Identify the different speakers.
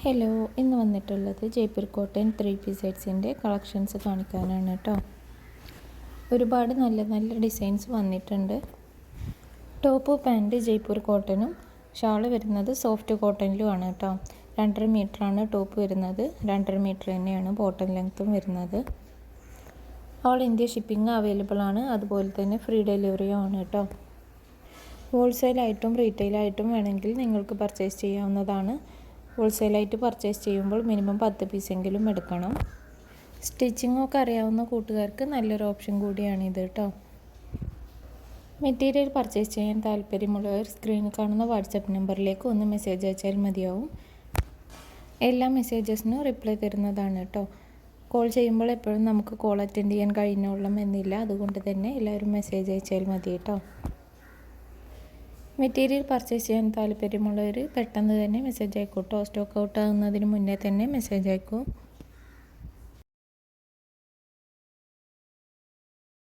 Speaker 1: Hello, ഇന്ന് വന്നിട്ടുള്ളത് Jaipur cotton 3 piece സെറ്റ്സിൻ്റെ collections കാണിക്കാനാണ് കേട്ടോ. ഒരുപാട് നല്ല നല്ല ഡിസൈൻസ് വന്നിട്ടുണ്ട്. ടോപ്പ് പാൻറ്റ് ജയ്പൂർ കോട്ടനും ഷാൾ വരുന്നത് സോഫ്റ്റ് കോട്ടണിലുമാണ് കേട്ടോ. 2.5 മീറ്ററാണ് ടോപ്പ് വരുന്നത്, 2.5 മീറ്റർ തന്നെയാണ് ബോട്ടം ലെങ്ത്തും വരുന്നത്. ഓൾ ഇന്ത്യ ഷിപ്പിംഗ് അവൈലബിൾ ആണ്, അതുപോലെ തന്നെ ഫ്രീ ഡെലിവറിയും ആണ് കേട്ടോ. ഹോൾസെയിലായിട്ടും റീറ്റെയിലായിട്ടും വേണമെങ്കിൽ നിങ്ങൾക്ക് പർച്ചേസ് ചെയ്യാവുന്നതാണ്. ഹോൾസെയിലായിട്ട് പർച്ചേസ് ചെയ്യുമ്പോൾ മിനിമം 10 പീസെങ്കിലും എടുക്കണം. സ്റ്റിച്ചിങ്ങൊക്കെ അറിയാവുന്ന കൂട്ടുകാർക്ക് നല്ലൊരു ഓപ്ഷൻ കൂടിയാണ് ഇത് കേട്ടോ. മെറ്റീരിയൽ പർച്ചേസ് ചെയ്യാൻ താല്പര്യമുള്ളവർ സ്ക്രീനിൽ കാണുന്ന വാട്സപ്പ് നമ്പറിലേക്ക് ഒന്ന് മെസ്സേജ് അയച്ചാൽ മതിയാവും. എല്ലാ മെസ്സേജസിനും റിപ്ലൈ തരുന്നതാണ് കേട്ടോ. കോൾ ചെയ്യുമ്പോൾ എപ്പോഴും നമുക്ക് കോൾ അറ്റൻഡ് ചെയ്യാൻ കഴിഞ്ഞോളണമെന്നില്ല, അതുകൊണ്ട് തന്നെ എല്ലാവരും മെസ്സേജ് അയച്ചാൽ മതി കേട്ടോ. മെറ്റീരിയൽ പർച്ചേസ് ചെയ്യാൻ താല്പര്യമുള്ളവർ പെട്ടെന്ന് തന്നെ മെസ്സേജ് അയക്കൂ കേട്ടോ. സ്റ്റോക്ക് ഔട്ട് ആകുന്നതിന് മുന്നേ തന്നെ മെസ്സേജ് അയക്കൂ.